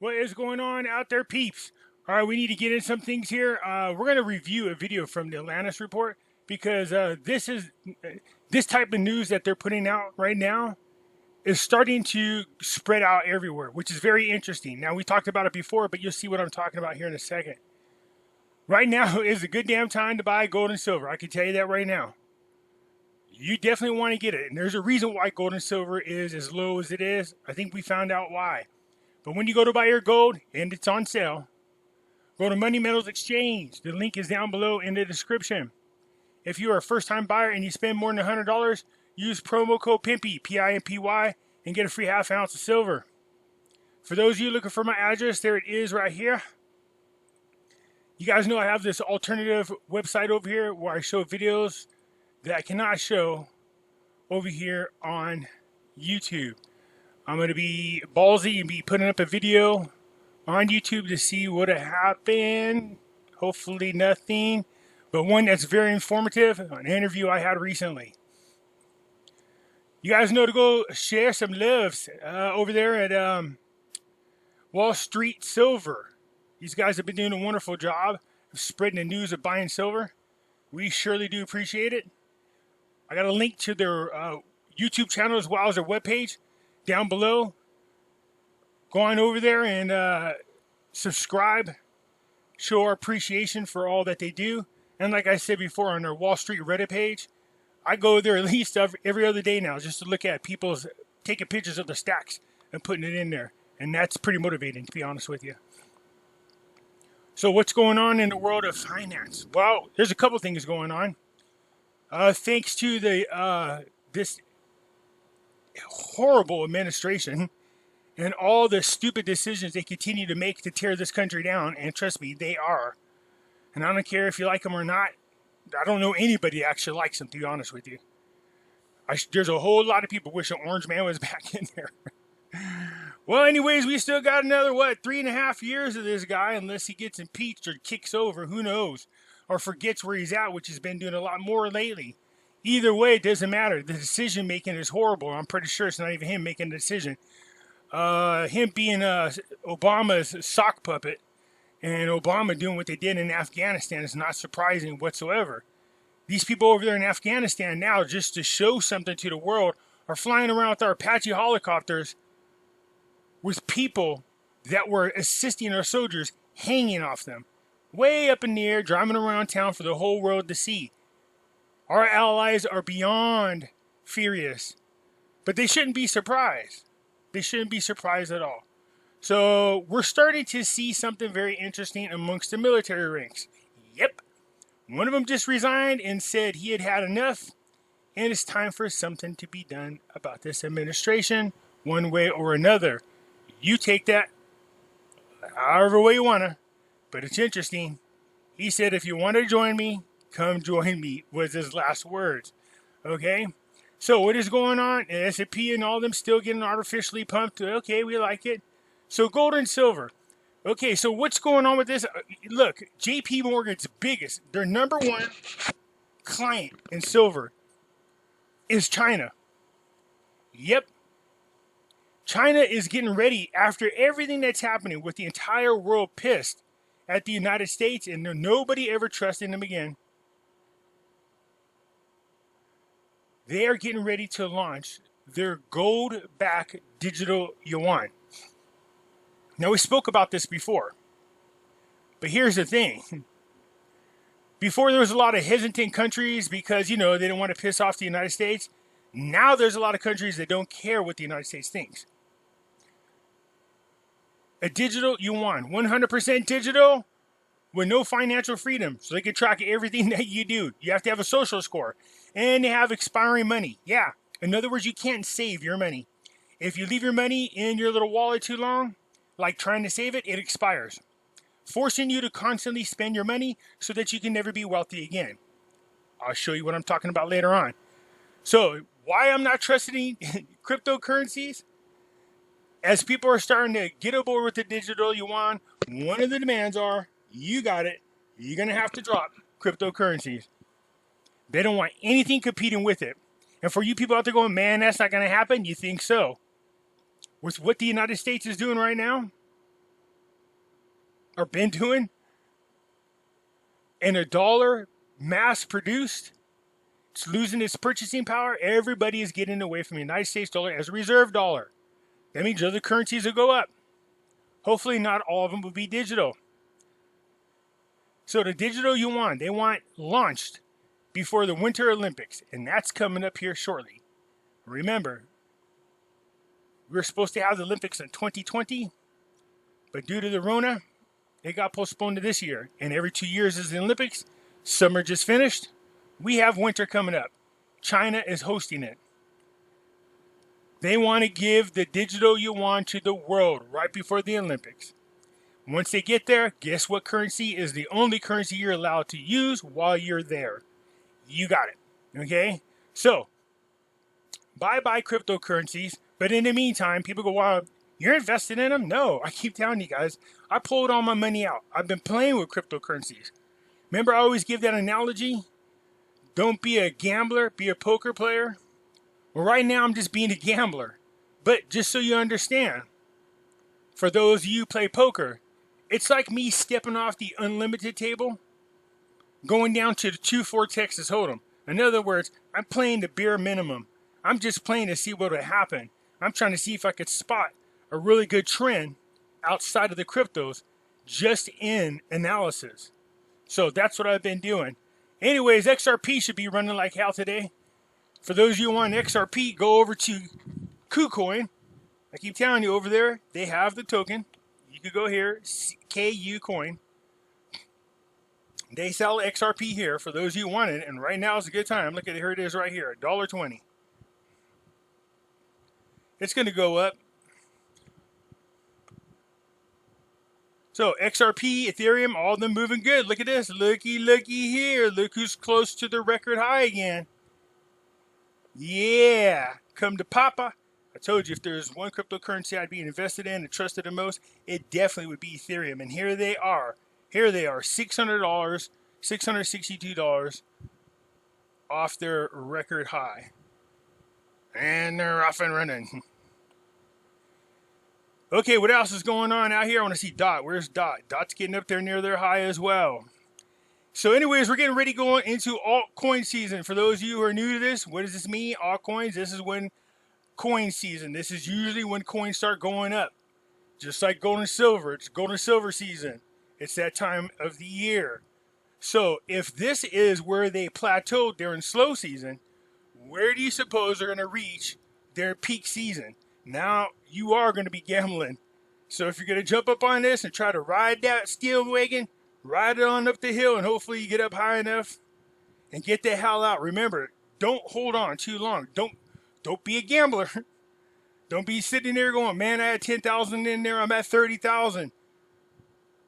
What is going on out there, peeps? All right, we need to get in some things here. We're going to review a video from the Atlantis report because this type of news that they're putting out right now is starting to spread out everywhere, which is very interesting. Now, we talked about it before, but you'll see what I'm talking about here in a second. Right now is a good damn time to buy gold and silver. I can tell you that right now. You definitely want to get it. And there's a reason why gold and silver is as low as it is. I think we found out why. But when you go to buy your gold, and it's on sale, go to Money Metals Exchange. The link is down below in the description. If you are a first-time buyer and you spend more than $100, use promo code Pimpy, P-I-M-P-Y, and get a free half ounce of silver. For those of you looking for my address, there it is right here. You guys know I have this alternative website over here where I show videos that I cannot show over here on YouTube. I'm going to be ballsy and be putting up a video on YouTube to see what happened. Hopefully nothing, but one that's very informative, an interview I had recently. You guys know to go share some loves over there at Wall Street Silver. These guys have been doing a wonderful job of spreading the news of buying silver. We surely do appreciate it. I got a link to their YouTube channel as well as their webpage down below. Go on over there and subscribe. Show our appreciation for all that they do. And like I said before, on their Wall Street Reddit page, I go there at least every other day now just to look at people's taking pictures of the stacks and putting it in there. And that's pretty motivating, to be honest with you. So what's going on in the world of finance? Well, there's a couple things going on. Thanks to this horrible administration and all the stupid decisions they continue to make to tear this country down, and trust me, they are. And I don't care if you like them or not. I don't know anybody that actually likes them, to be honest with you. There's a whole lot of people wish an orange man was back in there. Well, anyways, we still got another, 3.5 years of this guy, unless he gets impeached or kicks over, who knows, or forgets where he's at, which he's been doing a lot more lately. Either way, it doesn't matter. The decision making is horrible. I'm pretty sure it's not even him making the decision. Him being Obama's sock puppet and Obama doing what they did in Afghanistan is not surprising whatsoever. These people over there in Afghanistan now, just to show something to the world, are flying around with our Apache helicopters with people that were assisting our soldiers hanging off them. Way up in the air, driving around town for the whole world to see. Our allies are beyond furious. But they shouldn't be surprised. They shouldn't be surprised at all. So we're starting to see something very interesting amongst the military ranks. Yep. One of them just resigned and said he had had enough. And it's time for something to be done about this administration, one way or another. You take that however way you want to. But it's interesting. He said, if you want to join me, come join me, was his last words. Okay? So what is going on? S&P and all them still getting artificially pumped. Okay, we like it. So gold and silver. Okay, so what's going on with this? Look, JP Morgan's biggest, their number one client in silver is China. Yep. China is getting ready after everything that's happening with the entire world pissed at the United States, and nobody ever trusting them again. They are getting ready to launch their gold-backed digital yuan. Now, we spoke about this before, but here's the thing. Before, there was a lot of hesitant countries because, they didn't want to piss off the United States. Now, there's a lot of countries that don't care what the United States thinks. A digital yuan, 100% digital with no financial freedom. So they can track everything that you do. You have to have a social score. And they have expiring money. Yeah. In other words, you can't save your money. If you leave your money in your little wallet too long, like trying to save it, it expires. Forcing you to constantly spend your money so that you can never be wealthy again. I'll show you what I'm talking about later on. So why I'm not trusting cryptocurrencies? As people are starting to get aboard with the digital yuan, one of the demands are, you got it, you're going to have to drop cryptocurrencies. They don't want anything competing with it. And for you people out there going, man, that's not going to happen, you think so. With what the United States is doing right now, or been doing, and a dollar mass produced, it's losing its purchasing power. Everybody is getting away from the United States dollar as a reserve dollar. That means other currencies will go up. Hopefully not all of them will be digital. So the digital yuan, they want launched before the Winter Olympics, and that's coming up here shortly. Remember, we were supposed to have the Olympics in 2020, but due to the Rona, it got postponed to this year. And every 2 years is the Olympics. Summer just finished. We have winter coming up. China is hosting it. They want to give the digital yuan to the world right before the Olympics. Once they get there, guess what currency is the only currency you're allowed to use while you're there? You got it. Okay? So, bye-bye cryptocurrencies. But in the meantime, people go, wow, you're invested in them? No, I keep telling you guys, I pulled all my money out. I've been playing with cryptocurrencies. Remember, I always give that analogy? Don't be a gambler, be a poker player. Well, right now, I'm just being a gambler. But just so you understand, for those of you who play poker, it's like me stepping off the unlimited table, going down to the 2-4 Texas Hold'em. In other words, I'm playing the bare minimum. I'm just playing to see what will happen. I'm trying to see if I could spot a really good trend outside of the cryptos just in analysis. So that's what I've been doing. Anyways, XRP should be running like hell today. For those of you who want XRP, go over to KuCoin. I keep telling you, over there, they have the token. You could go here, KU Coin. They sell XRP here for those of you who want it, and right now is a good time. Look at it, here it is right here, $1.20. It's going to go up. So XRP, Ethereum, all of them moving good. Look at this. Looky here. Look who's close to the record high again. Yeah. Come to Papa. I told you if there's one cryptocurrency I'd be invested in and trusted the most, it definitely would be Ethereum. And here they are. Here they are. $600, $662 off their record high. And they're off and running. Okay, what else is going on out here? I want to see Dot. Where's Dot? Dot's getting up there near their high as well. So anyways, we're getting ready going into altcoin season. For those of you who are new to this, what does this mean? Altcoins, this is when coin season. This is usually when coins start going up. Just like gold and silver. It's gold and silver season. It's that time of the year. So if this is where they plateaued during slow season, where do you suppose they're going to reach their peak season? Now you are going to be gambling. So if you're going to jump up on this and try to ride that steel wagon, ride it on up the hill, and hopefully you get up high enough and get the hell out. Remember, don't hold on too long. Don't be a gambler. Don't be sitting there going, man, I had 10,000 in there. I'm at 30,000.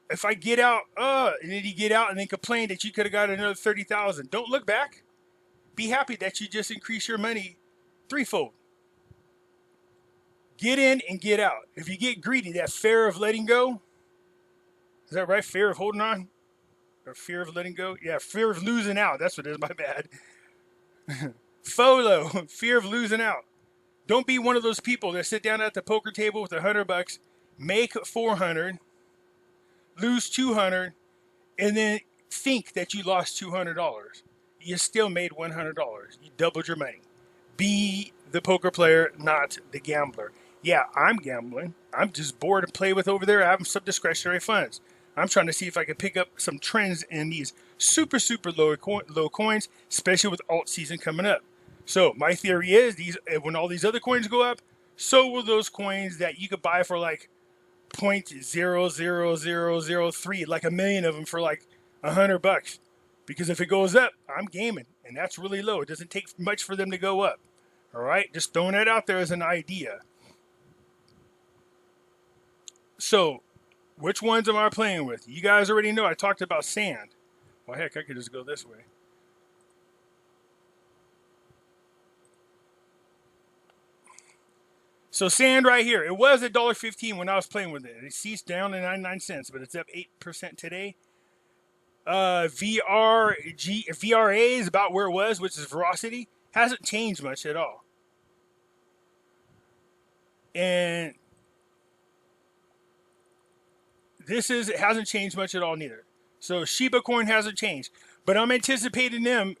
If I get out, and then you get out and then complain that you could have got another 30,000. Don't look back. Be happy that you just increased your money threefold. Get in and get out. If you get greedy, that fear of letting go, is that right? Fear of holding on? Or fear of letting go? Yeah, fear of losing out. That's what it is, my bad. FOLO, fear of losing out. Don't be one of those people that sit down at the poker table with $100, make 400, lose 200, and then think that you lost $200. You still made $100. You doubled your money. Be the poker player, not the gambler. Yeah, I'm gambling. I'm just bored and play with over there. I have some discretionary funds. I'm trying to see if I can pick up some trends in these super low coins, especially with alt season coming up. So my theory is when all these other coins go up, so will those coins that you could buy for like 0.00003, like a million of them for like $100. Because if it goes up, I'm gaming, and that's really low. It doesn't take much for them to go up. All right, just throwing that out there as an idea. So, which ones am I playing with? You guys already know I talked about sand. Well, heck, I could just go this way. So sand right here. It was $1.15 when I was playing with it. It ceased down to 99 cents, but it's up 8% today. VRA is about where it was, which is Veracity. Hasn't changed much at all. And it hasn't changed much at all neither. So Shiba coin hasn't changed, but I'm anticipating them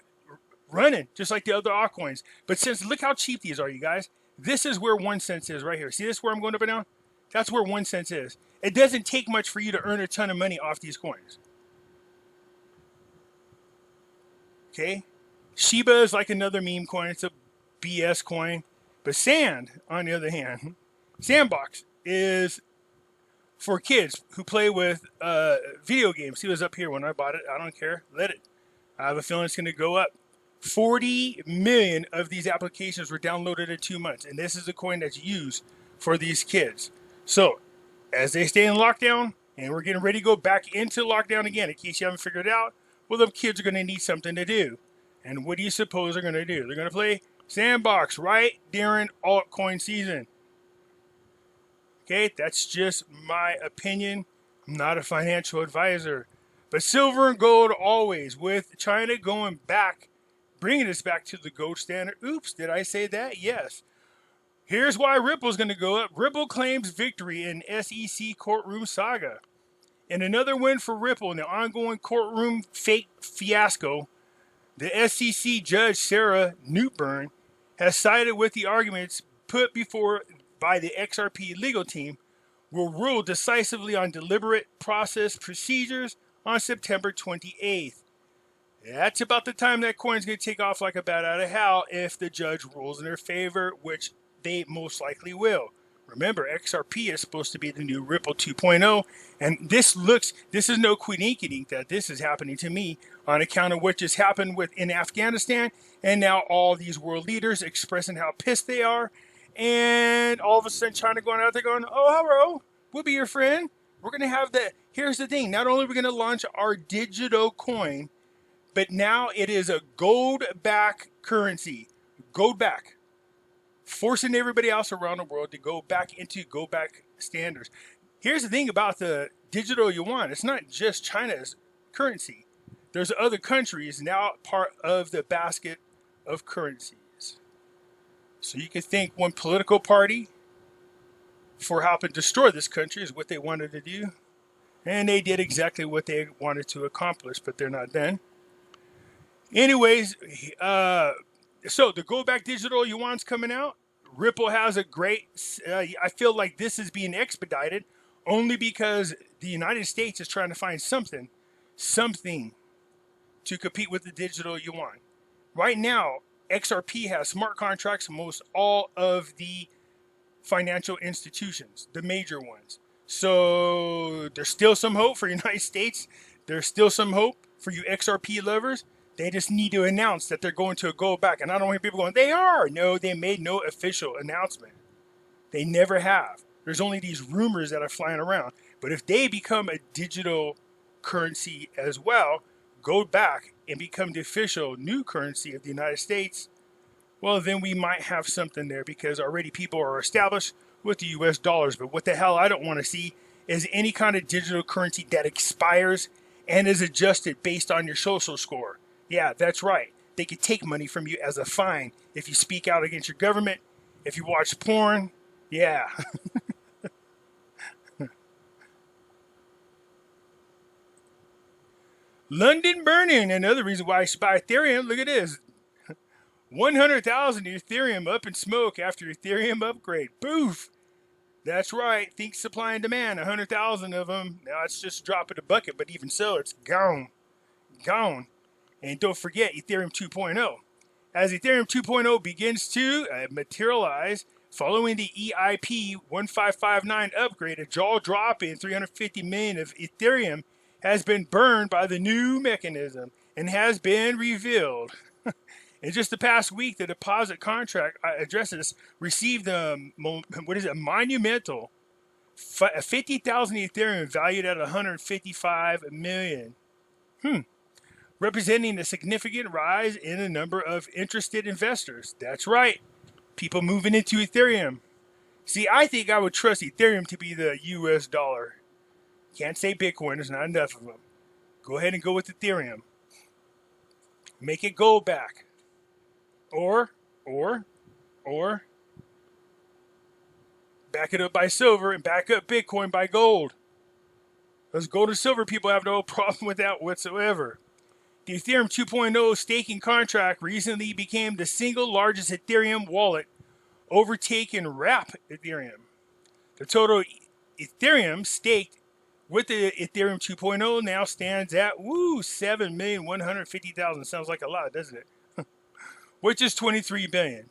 running just like the other altcoins. But since look how cheap these are, you guys. This is where 1 cent is right here. See this where I'm going up and down? That's where 1 cent is. It doesn't take much for you to earn a ton of money off these coins. Okay? Shiba is like another meme coin. It's a BS coin. But Sand, on the other hand, Sandbox is for kids who play with video games. He was up here when I bought it. I don't care. Let it. I have a feeling it's going to go up. 40 million of these applications were downloaded in 2 months. And this is the coin that's used for these kids. So, as they stay in lockdown, and we're getting ready to go back into lockdown again, in case you haven't figured it out, well, the kids are going to need something to do. And what do you suppose they're going to do? They're going to play Sandbox right during altcoin season. Okay, that's just my opinion. I'm not a financial advisor. But silver and gold always, with China going back, bringing us back to the gold standard. Oops, did I say that? Yes. Here's why Ripple's going to go up. Ripple claims victory in SEC courtroom saga. And another win for Ripple in the ongoing courtroom fake fiasco. The SEC judge, Sarah Newburn, has sided with the arguments put before by the XRP legal team, will rule decisively on deliberate process procedures on September 28th. That's about the time that coin's going to take off like a bat out of hell if the judge rules in their favor, which they most likely will. Remember, XRP is supposed to be the new Ripple 2.0, and this is no quinky that this is happening to me on account of what just happened in Afghanistan, and now all these world leaders expressing how pissed they are, and all of a sudden China going out there going, oh, hello, we'll be your friend. We're going to have here's the thing, not only are we going to launch our digital coin, but now it is a gold-backed currency. Gold-backed. Forcing everybody else around the world to go back into gold-backed standards. Here's the thing about the digital yuan. It's not just China's currency. There's other countries now part of the basket of currencies. So you can think one political party for helping destroy this country is what they wanted to do. And they did exactly what they wanted to accomplish, but they're not done. Anyways, so the go back digital yuan's coming out. Ripple has a great, I feel like this is being expedited only because the United States is trying to find something to compete with the digital yuan. Right now, XRP has smart contracts in most all of the financial institutions, the major ones. So there's still some hope for the United States. There's still some hope for you XRP lovers. They just need to announce that they're going to go back. And I don't hear people going, they are. No, they made no official announcement. They never have. There's only these rumors that are flying around. But if they become a digital currency as well, go back and become the official new currency of the United States, well, then we might have something there because already people are established with the US dollars. But what the hell I don't want to see is any kind of digital currency that expires and is adjusted based on your social score. Yeah, that's right. They could take money from you as a fine if you speak out against your government, if you watch porn. Yeah. London burning. Another reason why I should buy Ethereum. Look at this. 100,000 Ethereum up in smoke after Ethereum upgrade. Poof. That's right. Think supply and demand. 100,000 of them. Now it's just a drop in the bucket, but even so, it's gone. Gone. And don't forget Ethereum 2.0. As Ethereum 2.0 begins to materialize, following the EIP 1559 upgrade, a jaw-dropping 350 million of Ethereum has been burned by the new mechanism and has been revealed. In just the past week, the deposit contract addresses received a monumental 50,000 Ethereum valued at 155 million. Representing a significant rise in the number of interested investors. That's right. People moving into Ethereum. See, I think I would trust Ethereum to be the US dollar. Can't say Bitcoin. There's not enough of them. Go ahead and go with Ethereum. Make it gold back. Or back it up by silver and back up Bitcoin by gold. Those gold and silver people have no problem with that whatsoever. The Ethereum 2.0 staking contract recently became the single largest Ethereum wallet, overtaking Wrap Ethereum. The total Ethereum staked with the Ethereum 2.0 now stands at 7,150,000. Sounds like a lot, doesn't it? Which is 23 billion.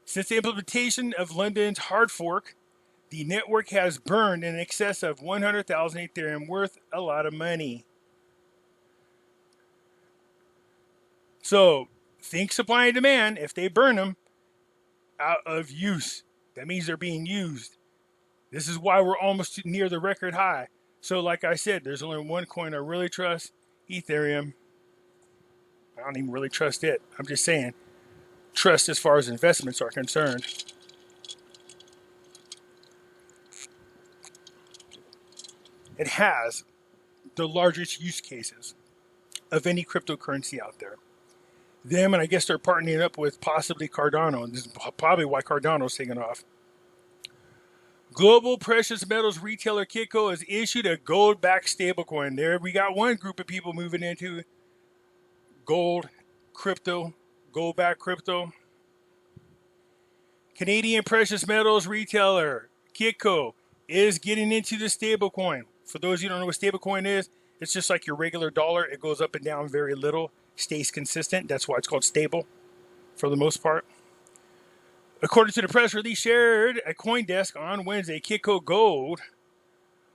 Since the implementation of London's hard fork, the network has burned in excess of 100,000 Ethereum, worth a lot of money. So, think supply and demand. If they burn them out of use, that means they're being used. This is why we're almost near the record high. So, like I said, there's only one coin I really trust, Ethereum. I don't even really trust it. I'm just saying, trust as far as investments are concerned. It has the largest use cases of any cryptocurrency out there. Them, and I guess they're partnering up with possibly Cardano, and this is probably why Cardano's taking off. Global precious metals retailer Kitco has issued a gold-backed stablecoin. There, we got one group of people moving into gold, crypto, gold-backed crypto. Canadian precious metals retailer Kitco is getting into the stablecoin. For those of you who don't know what stablecoin is, it's just like your regular dollar. It goes up and down very little, stays consistent. That's why it's called stable for the most part. According to the press release shared at CoinDesk on Wednesday, Kitco Gold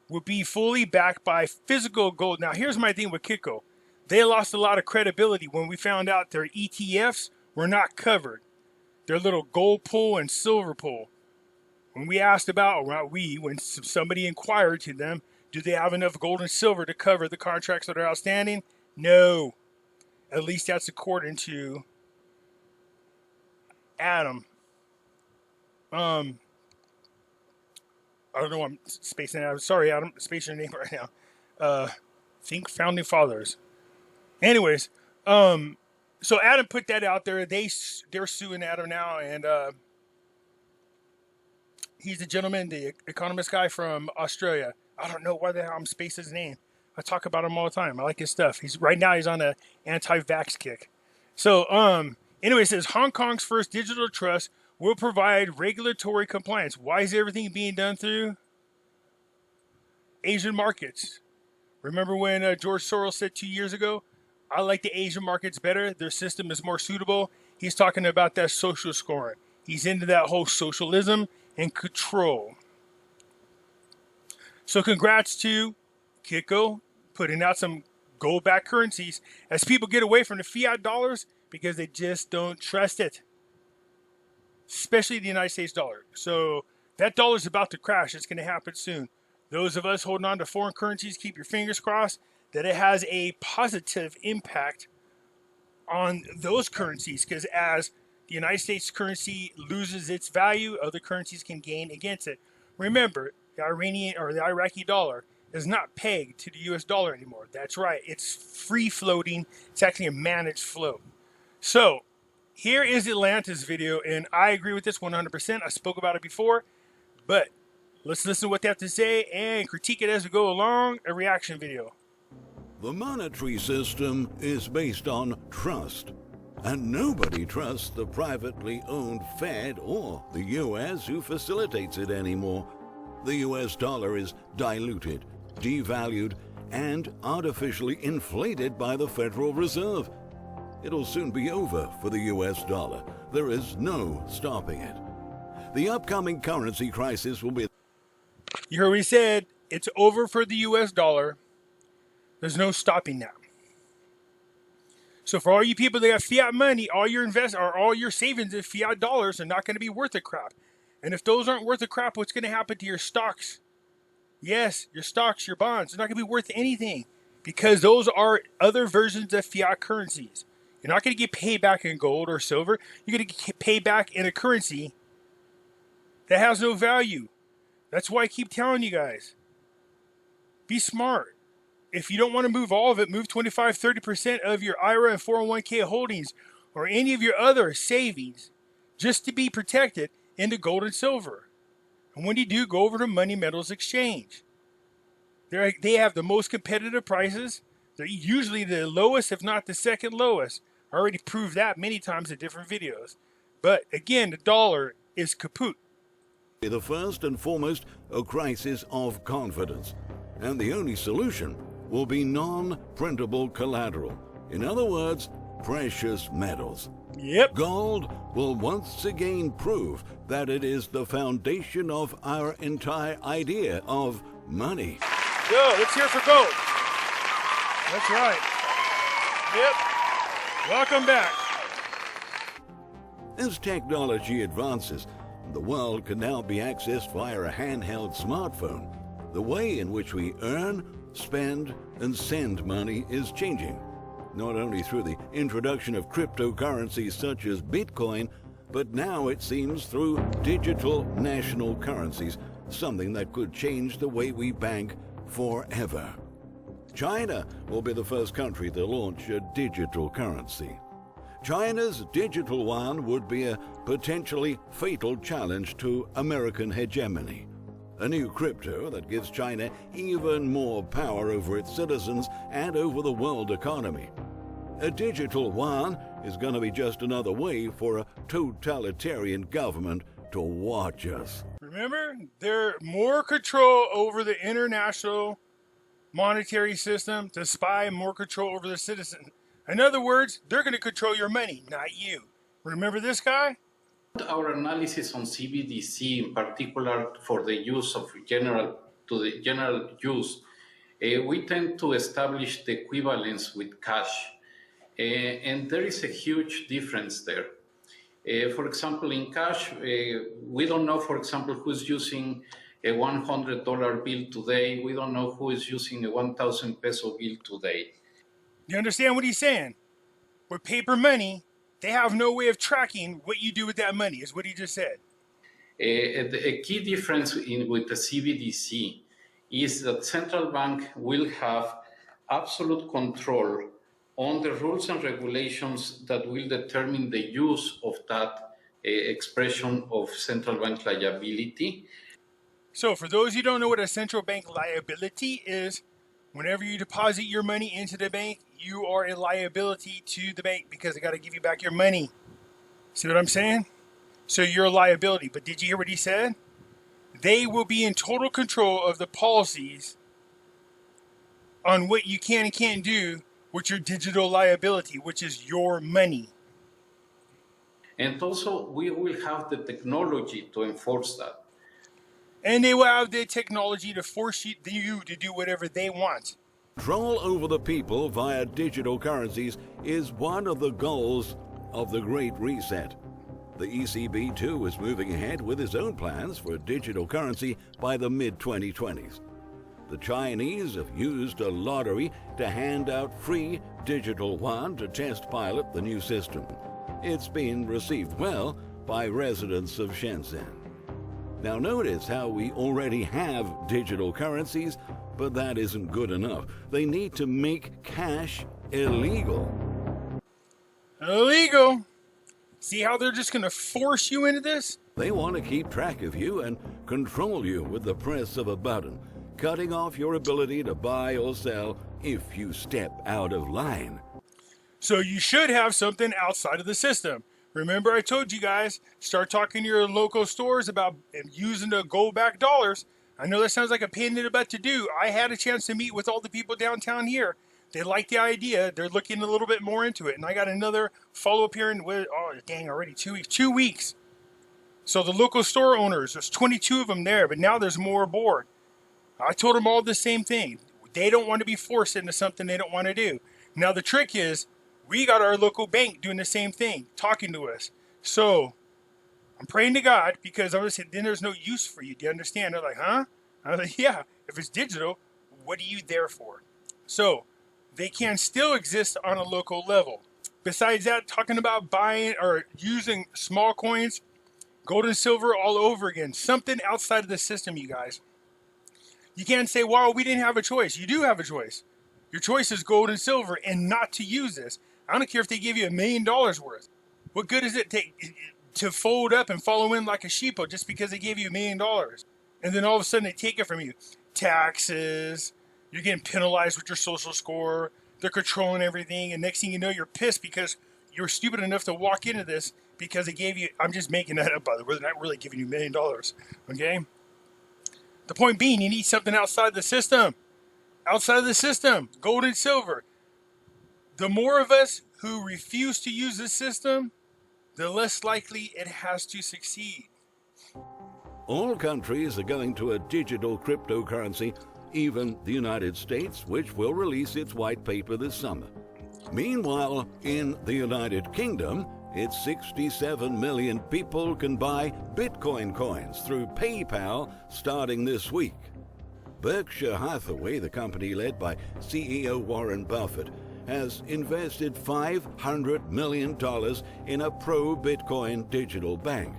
will be fully backed by physical gold. Now, here's my thing with Kitco. They lost a lot of credibility when we found out their ETFs were not covered. Their little gold pool and silver pool. When we asked about, or not we, when somebody inquired to them, do they have enough gold and silver to cover the contracts that are outstanding? No. At least that's according to Adam. I don't know, I'm spacing out. Sorry, Adam, spacing your name right now. Think Founding Fathers. Anyways, so Adam put that out there. They're suing Adam now, and he's the gentleman, the economist guy from Australia. I don't know why the hell I'm spacing his name. I talk about him all the time. I like his stuff. Right now he's on an anti-vax kick. So, anyway, it says Hong Kong's first digital trust will provide regulatory compliance. Why is everything being done through Asian markets? Remember when George Soros said 2 years ago, I like the Asian markets better. Their system is more suitable. He's talking about that social scoring. He's into that whole socialism and control. So congrats to Kitco putting out some gold-backed currencies as people get away from the fiat dollars because they just don't trust it. Especially the United States dollar. So that dollar's about to crash. It's going to happen soon. Those of us holding on to foreign currencies, keep your fingers crossed that it has a positive impact on those currencies, because as the United States currency loses its value, other currencies can gain against it. Remember, the Iranian or the Iraqi dollar is not pegged to the US dollar anymore. That's right. It's free floating. It's actually a managed float. So here is Atlanta's video, and I agree with this 100%. I spoke about it before, but let's listen to what they have to say and critique it as we go along. A reaction video. The monetary system is based on trust, and nobody trusts the privately owned Fed or the U.S. who facilitates it anymore. The U.S. dollar is diluted, devalued, and artificially inflated by the Federal Reserve. It'll soon be over for the U.S. dollar. There is no stopping it. The upcoming currency crisis will be... You heard what he said. It's over for the U.S. dollar. There's no stopping that. So for all you people that have fiat money, all your savings in fiat dollars are not going to be worth a crap. And if those aren't worth a crap, what's going to happen to your stocks? Yes, your stocks, your bonds, they're not going to be worth anything because those are other versions of fiat currencies. You're not going to get paid back in gold or silver. You're going to get paid back in a currency that has no value. That's why I keep telling you guys, be smart. If you don't want to move all of it, move 25, 30% of your IRA and 401k holdings or any of your other savings just to be protected into gold and silver. And when you do, go over to Money Metals Exchange. They have the most competitive prices. They're usually the lowest, if not the second lowest. I already proved that many times in different videos. But again, the dollar is kaput. The first and foremost, a crisis of confidence. And the only solution will be non-printable collateral. In other words, precious metals. Yep. Gold will once again prove that it is the foundation of our entire idea of money. Yo, let's hear for gold. That's right. Yep. Welcome back. As technology advances, the world can now be accessed via a handheld smartphone. The way in which we earn, spend, and send money is changing, not only through the introduction of cryptocurrencies such as Bitcoin, but now it seems through digital national currencies, something that could change the way we bank forever. China will be the first country to launch a digital currency. China's digital yuan would be a potentially fatal challenge to American hegemony. A new crypto that gives China even more power over its citizens and over the world economy. A digital yuan is going to be just another way for a totalitarian government to watch us. Remember, they're more control over the international monetary system to spy, more control over the citizen. In other words, they're going to control your money, not you. Remember this guy? Our analysis on CBDC, in particular for the use of general use, we tend to establish the equivalence with cash, and there is a huge difference there. For example, in cash, we don't know, for example, who's using a $100 bill today. We don't know who is using a 1,000 peso bill today. You understand what he's saying? With paper money, they have no way of tracking what you do with that money, is what he just said. A key difference with the CBDC is that central bank will have absolute control on the rules and regulations that will determine the use of that expression of central bank liability. So for those who don't know what a central bank liability is, whenever you deposit your money into the bank, you are a liability to the bank because they got to give you back your money. See what I'm saying? So you're a liability. But did you hear what he said? They will be in total control of the policies on what you can and can't do with your digital liability, which is your money. And also, we will have the technology to enforce that. And they will have the technology to force you to do whatever they want. Control over the people via digital currencies is one of the goals of the Great Reset. The ECB, too, is moving ahead with its own plans for a digital currency by the mid-2020s. The Chinese have used a lottery to hand out free digital yuan to test pilot the new system. It's been received well by residents of Shenzhen. Now notice how we already have digital currencies, but that isn't good enough. They need to make cash illegal. Illegal? See how they're just going to force you into this? They want to keep track of you and control you with the press of a button, cutting off your ability to buy or sell if you step out of line. So you should have something outside of the system. Remember I told you guys, start talking to your local stores about using the gold-backed dollars. I know that sounds like a pain in the butt to do. I had a chance to meet with all the people downtown here. They like the idea. They're looking a little bit more into it. And I got another follow-up here in, already 2 weeks. 2 weeks. So the local store owners, there's 22 of them there, but now there's more aboard. I told them all the same thing. They don't want to be forced into something they don't want to do. Now the trick is, we got our local bank doing the same thing, talking to us. So I'm praying to God because I'm going to say, then there's no use for you. Do you understand? They're like, huh? I was like, yeah, if it's digital, what are you there for? So they can still exist on a local level. Besides that, talking about buying or using small coins, gold and silver all over again. Something outside of the system, you guys. You can't say, well, we didn't have a choice. You do have a choice. Your choice is gold and silver and not to use this. I don't care if they give you $1 million worth. What good does it take to fold up and follow in like a sheeple just because they gave you $1 million? And then all of a sudden they take it from you. Taxes, You're getting penalized with your social score. They're controlling everything. And next thing you know, you're pissed because you're stupid enough to walk into this because they gave you, I'm just making that up, by the way. They're not really giving you $1 million. Okay? The point being, you need something outside the system. Outside of the system. Gold and silver. The more of us who refuse to use the system, the less likely it has to succeed. All countries are going to a digital cryptocurrency, even the United States, which will release its white paper this summer. Meanwhile, in the United Kingdom, it's 67 million people can buy Bitcoin coins through PayPal starting this week. Berkshire Hathaway, the company led by CEO Warren Buffett, has invested $500 million in a pro-Bitcoin digital bank.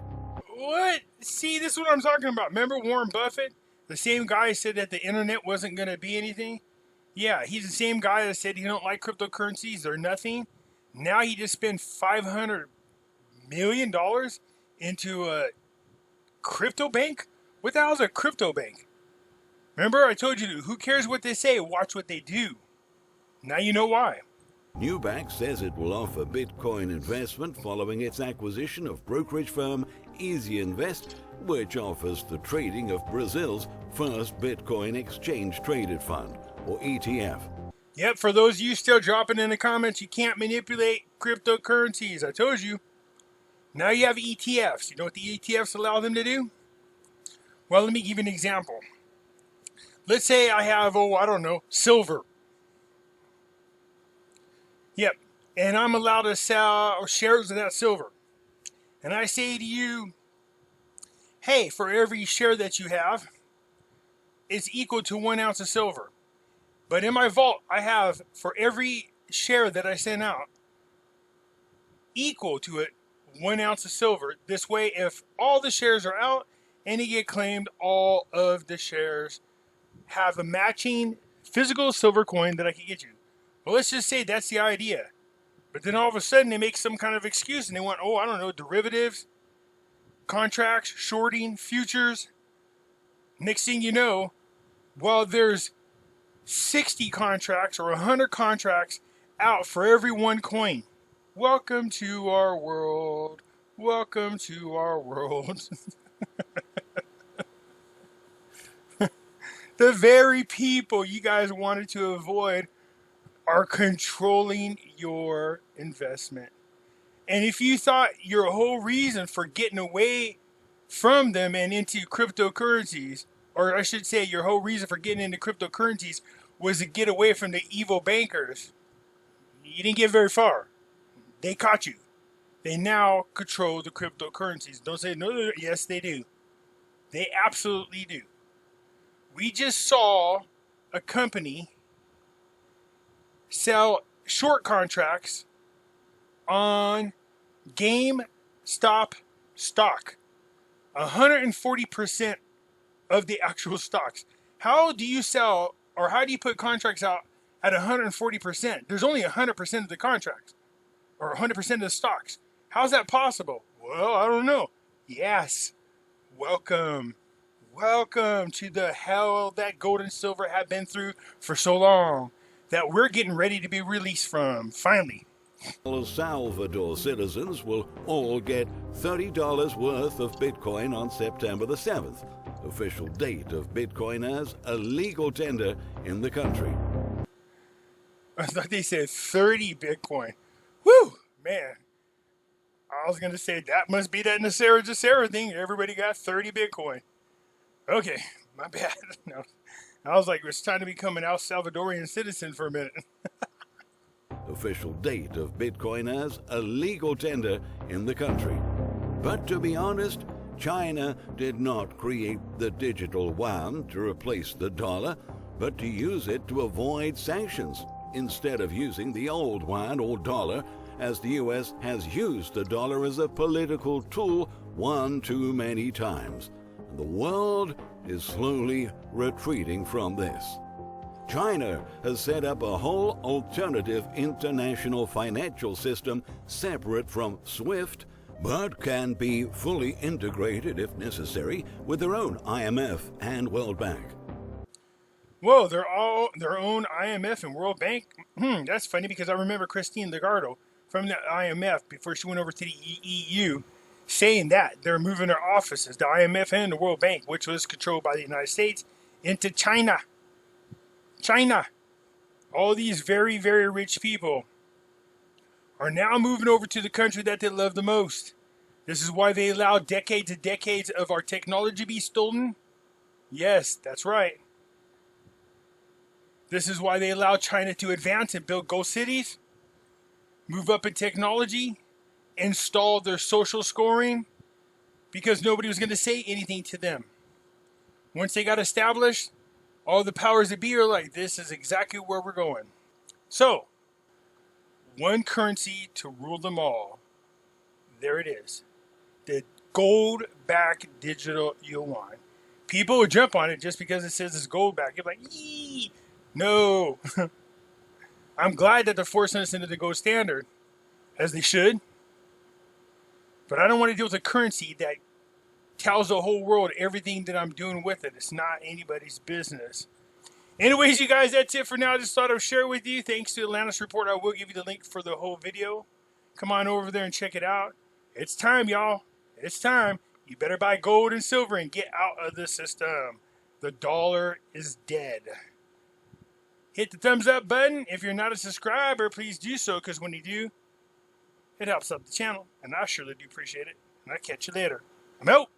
What? See, this is what I'm talking about. Remember Warren Buffett? The same guy who said that the internet wasn't going to be anything? Yeah, he's the same guy that said he don't like cryptocurrencies. They're nothing. Now he just spent $500 million into a crypto bank? What the hell is a crypto bank? Remember, I told you, who cares what they say? Watch what they do. Now you know why. Nubank says it will offer Bitcoin investment following its acquisition of brokerage firm Easy Invest, which offers the trading of Brazil's first Bitcoin exchange-traded fund, or ETF. Yep, for those of you still dropping in the comments, you can't manipulate cryptocurrencies. I told you. Now you have ETFs. You know what the ETFs allow them to do? Well, let me give you an example. Let's say I have, silver. Yep, and I'm allowed to sell shares of that silver. And I say to you, hey, for every share that you have, it's equal to 1 ounce of silver. But in my vault, I have, for every share that I send out, equal to it 1 ounce of silver. This way, if all the shares are out and you get claimed, all of the shares have a matching physical silver coin that I can get you. Well, let's just say that's the idea. But then all of a sudden they make some kind of excuse and they want, derivatives, contracts, shorting, futures. Next thing you know, there's 60 contracts or 100 contracts out for every one coin. Welcome to our world. Welcome to our world. The very people you guys wanted to avoid are controlling your investment. And if you thought your whole reason for getting away from them and into cryptocurrencies, or I should say your whole reason for getting into cryptocurrencies was to get away from the evil bankers, you didn't get very far. They caught you. They now control the cryptocurrencies. Don't say no. Yes, they do. They absolutely do. We just saw a company sell short contracts on GameStop stock. 140% of the actual stocks. How do you sell, or how do you put contracts out at 140%? There's only 100% of the contracts, or 100% of the stocks. How's that possible? Well, I don't know. Yes. Welcome. Welcome to the hell that gold and silver have been through for so long that we're getting ready to be released from, finally. El Salvador citizens will all get $30 worth of Bitcoin on September the 7th, official date of Bitcoin as a legal tender in the country. I thought they said 30 Bitcoin. Woo, man. I was going to say that must be that Nasera Jacera thing. Everybody got 30 Bitcoin. Okay, my bad. No, I was like, it's time to become an El Salvadorian citizen for a minute. Official date of Bitcoin as a legal tender in the country. But to be honest, China did not create the digital yuan to replace the dollar, but to use it to avoid sanctions, instead of using the old yuan or dollar, as the US has used the dollar as a political tool one too many times. And the world is slowly retreating from this. China has set up a whole alternative international financial system separate from SWIFT, but can be fully integrated if necessary with their own IMF and World Bank. Whoa, they're all their own IMF and World Bank. That's funny because I remember Christine Lagarde from the IMF before she went over to the EU saying that they're moving their offices, the IMF and the World Bank, which was controlled by the United States, into China. China. All these very, very rich people are now moving over to the country that they love the most. This is why they allow decades and decades of our technology to be stolen. Yes, that's right. This is why they allow China to advance and build ghost cities, move up in technology, install their social scoring, because nobody was going to say anything to them. Once they got established, all the powers that be are like, this is exactly where we're going. So, one currency to rule them all. There it is. The gold-backed digital yuan. People will jump on it just because it says it's gold-backed. You're like, yee! No. I'm glad that they're forcing us into the gold standard, as they should. But I don't want to deal with a currency that tells the whole world everything that I'm doing with it. It's not anybody's business. Anyways, you guys, that's it for now. I just thought I'd share with you. Thanks to the Atlantis Report, I will give you the link for the whole video. Come on over there and check it out. It's time, y'all. It's time. You better buy gold and silver and get out of the system. The dollar is dead. Hit the thumbs up button. If you're not a subscriber, please do so, because when you do, it helps out the channel. And I surely do appreciate it. And I'll catch you later. I'm out.